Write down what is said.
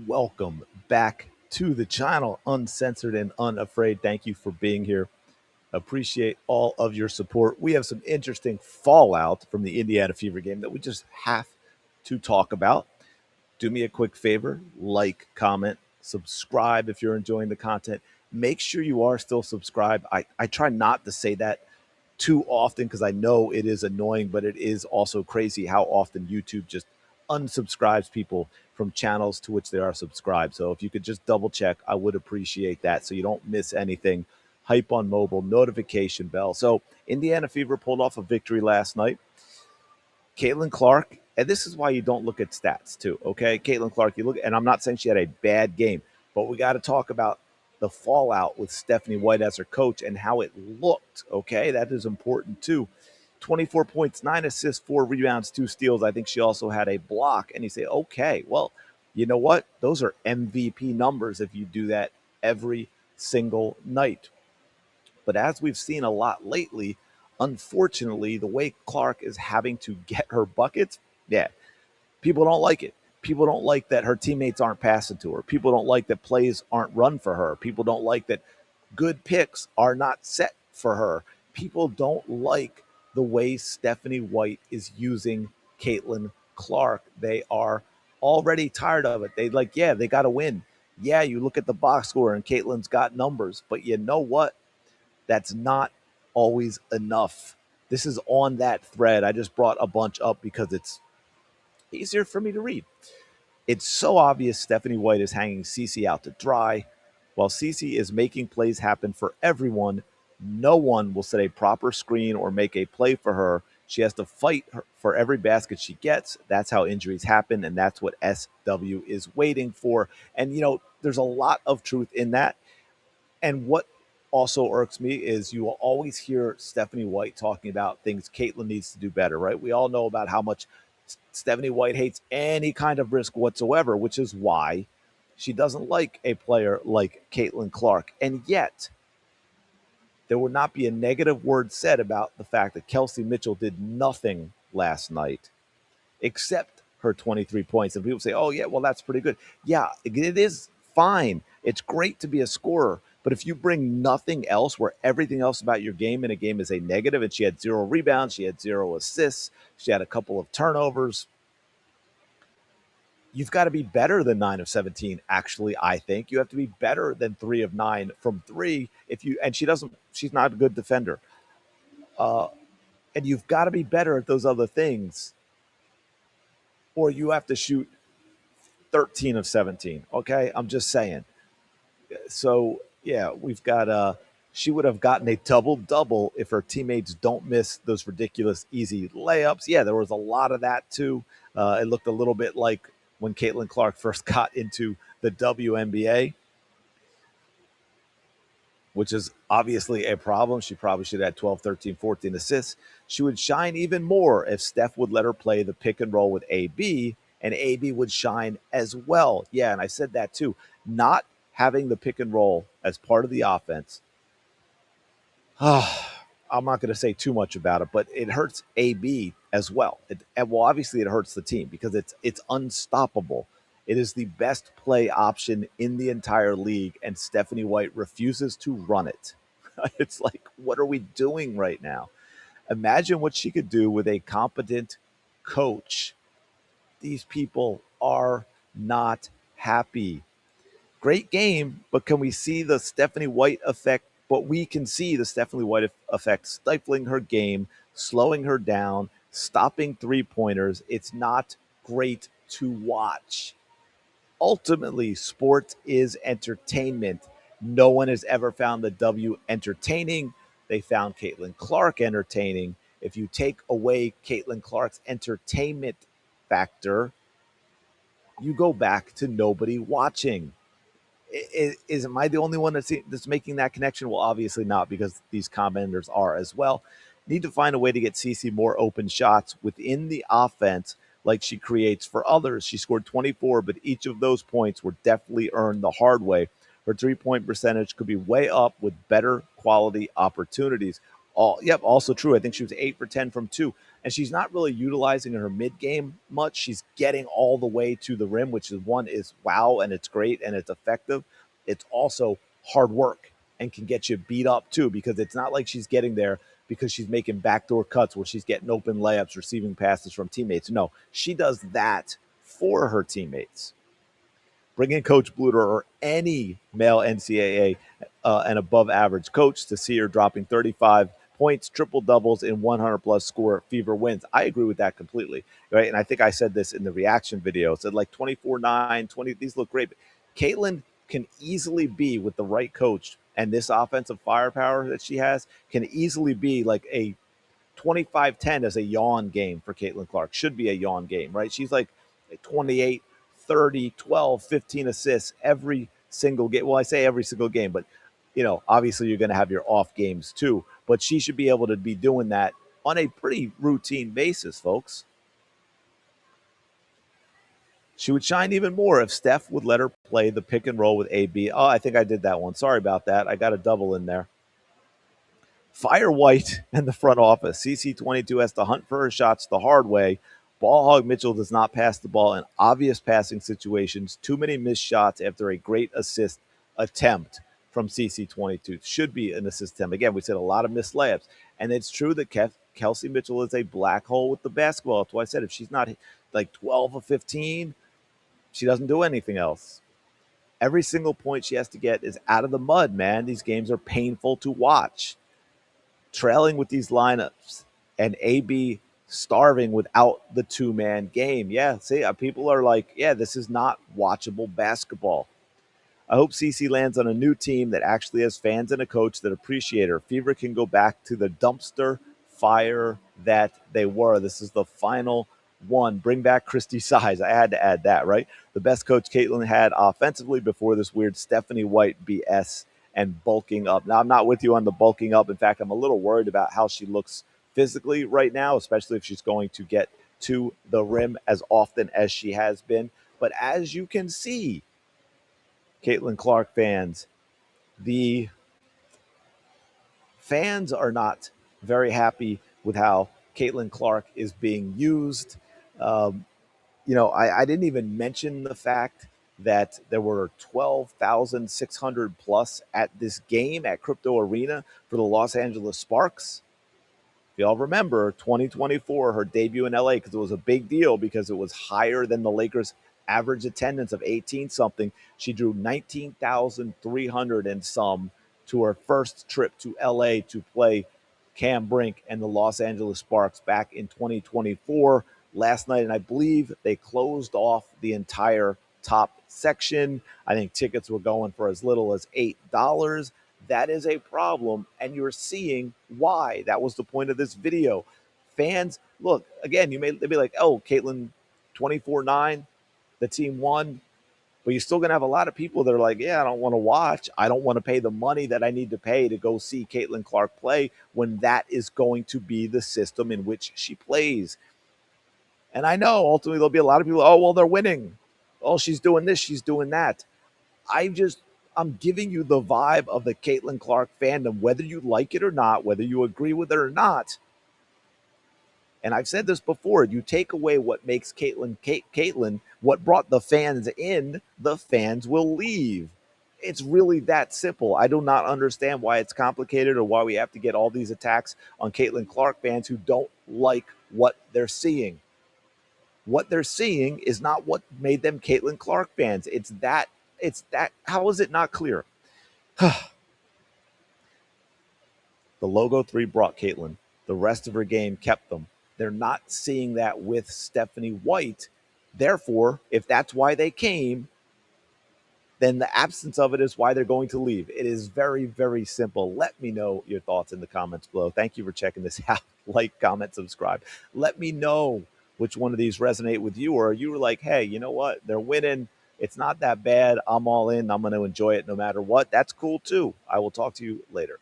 welcome back to the channel, Uncensored and Unafraid. Thank you for being here. Appreciate all of your support. We have some interesting fallout from the Indiana Fever game that we just have to talk about. Do me a quick favor, like, comment, subscribe if you're enjoying the content. Make sure you are still subscribed. I try not to say that too often because I know it is annoying, but it is also crazy how often YouTube just unsubscribes people from channels to which they are subscribed. So if you could just double check, I would appreciate that so you don't miss anything. Hype on mobile, notification bell. So Indiana Fever pulled off a victory last night. Caitlin Clark, and this is why you don't look at stats too, okay? Caitlin Clark, you look, and I'm not saying she had a bad game, but we got to talk about the fallout with Stephanie White as her coach and how it looked, okay? That is important too. 24 points, 9 assists, 4 rebounds, 2 steals. I think she also had a block. And you say, okay, well, you know what? Those are MVP numbers if you do that every single night. But as we've seen a lot lately, unfortunately, the way Clark is having to get her buckets, yeah, people don't like it. People don't like that her teammates aren't passing to her. People don't like that plays aren't run for her. People don't like that good picks are not set for her. People don't like the way Stephanie White is using Caitlin Clark. They are already tired of it. They like, yeah, they got to win. Yeah, you look at the box score and Caitlin's got numbers, but you know what? That's not always enough. This is on that thread. I just brought a bunch up because it's easier for me to read. It's so obvious Stephanie White is hanging Cece out to dry. While Cece is making plays happen for everyone, no one will set a proper screen or make a play for her. She has to fight for every basket she gets. That's how injuries happen, and that's what SW is waiting for. And, there's a lot of truth in that. And what also irks me is you will always hear Stephanie White talking about things Caitlin needs to do better, right? We all know about how much Stephanie White hates any kind of risk whatsoever, which is why she doesn't like a player like Caitlin Clark. And yet, there would not be a negative word said about the fact that Kelsey Mitchell did nothing last night except her 23 points. And people say, oh, yeah, well, that's pretty good. Yeah, it is fine. It's great to be a scorer. But if you bring nothing else, where everything else about your game in a game is a negative, and she had 0 rebounds, she had 0 assists, she had a couple of turnovers, you've got to be better than 9 of 17. Actually, I think you have to be better than 3 of 9 from 3. And she's not a good defender. Uh, and you've got to be better at those other things, or you have to shoot 13 of 17. Okay. I'm just saying. So, yeah, we've got, she would have gotten a double double if her teammates don't miss those ridiculous easy layups. Yeah, there was a lot of that too. It looked a little bit like when Caitlin Clark first got into the WNBA, which is obviously a problem. She probably should have had 12, 13, 14 assists. She would shine even more if Steph would let her play the pick and roll with AB, and AB would shine as well. Yeah, and I said that too. Not having the pick and roll as part of the offense. I'm not going to say too much about it, but it hurts AB as well. Well, obviously it hurts the team because it's unstoppable. It is the best play option in the entire league, and Stephanie White refuses to run it. It's like, what are we doing right now? Imagine what she could do with a competent coach. These people are not happy. Great game, but can we see the Stephanie White effect? But we can see the Stephanie White effect stifling her game, slowing her down, stopping 3-pointers. It's not great to watch. Ultimately, sports is entertainment. No one has ever found the W entertaining. They found Caitlin Clark entertaining. If you take away Caitlin Clark's entertainment factor, you go back to nobody watching. Am I the only one that's making that connection? Well, obviously not, because these commenters are as well. Need to find a way to get Cece more open shots within the offense like she creates for others. She scored 24, but each of those points were definitely earned the hard way. Her 3-point percentage could be way up with better quality opportunities. Yep, also true. I think she was 8 for 10 from two, and she's not really utilizing her mid game much. She's getting all the way to the rim, which is one is wow, and it's great and it's effective. It's also hard work and can get you beat up too, because it's not like she's getting there because she's making backdoor cuts where she's getting open layups, receiving passes from teammates. No, she does that for her teammates. Bring in Coach Bluter or any male NCAA and above average coach to see her dropping 35 points, triple doubles, in 100 plus score. Fever wins. I agree with that completely. Right. And I think I said this in the reaction video. It said like 24-9, 20. These look great. But Caitlin can easily be, with the right coach and this offensive firepower that she has, can easily be like a 25-10 as a yawn game for Caitlin Clark. Should be a yawn game, right? She's like 28, 30, 12, 15 assists every single game. Well, I say every single game, but obviously you're going to have your off games too. But she should be able to be doing that on a pretty routine basis, folks. She would shine even more if Steph would let her play the pick and roll with AB. Oh, I think I did that one. Sorry about that. I got a double in there. Fire White and the front office. CC22 has to hunt for her shots the hard way. Ball hog Mitchell does not pass the ball in obvious passing situations. Too many missed shots after a great assist attempt from CC22. Should be an assist attempt. Again, we said a lot of missed layups. And it's true that Kelsey Mitchell is a black hole with the basketball. That's why I said if she's not like 12 or 15, she doesn't do anything else. Every single point she has to get is out of the mud, man. These games are painful to watch. Trailing with these lineups and AB starving without the two-man game. Yeah, see, people are like, yeah, this is not watchable basketball. I hope CC lands on a new team that actually has fans and a coach that appreciate her. Fever can go back to the dumpster fire that they were. This is the final one. Bring back Christy Size. I had to add that, right? The best coach Caitlin had offensively before this weird Stephanie White BS and bulking up. Now, I'm not with you on the bulking up. In fact, I'm a little worried about how she looks physically right now, especially if she's going to get to the rim as often as she has been. But as you can see, Caitlin Clark fans, the fans are not very happy with how Caitlin Clark is being used. Um, I didn't even mention the fact that there were 12,600 plus at this game at Crypto Arena for the Los Angeles Sparks. If y'all remember 2024, her debut in LA, because it was a big deal because it was higher than the Lakers' average attendance of 18 something. She drew 19,300 and some to her first trip to LA to play Cam Brink and the Los Angeles Sparks back in 2024 last night. And I believe they closed off the entire top section. I think tickets were going for as little as $8. That is a problem, and you're seeing why. That was the point of this video. Fans, look, again, they'd be like, oh, Caitlin, 24-9, the team won. But you're still going to have a lot of people that are like, yeah, I don't want to watch. I don't want to pay the money that I need to pay to go see Caitlin Clark play when that is going to be the system in which she plays. And I know ultimately there'll be a lot of people, oh, well, they're winning. Oh, she's doing this, she's doing that. I'm giving you the vibe of the Caitlin Clark fandom, whether you like it or not, whether you agree with it or not. And I've said this before, you take away what makes Caitlin, what brought the fans in, the fans will leave. It's really that simple. I do not understand why it's complicated or why we have to get all these attacks on Caitlin Clark fans who don't like what they're seeing. What they're seeing is not what made them Caitlin Clark fans. It's that. How is it not clear? The logo three brought Caitlin. The rest of her game kept them. They're not seeing that with Stephanie White. Therefore, if that's why they came, then the absence of it is why they're going to leave. It is very, very simple. Let me know your thoughts in the comments below. Thank you for checking this out. Like, comment, subscribe. Let me know which one of these resonate with you, or you were like, hey, you know what? They're winning. It's not that bad. I'm all in. I'm going to enjoy it no matter what. That's cool too. I will talk to you later.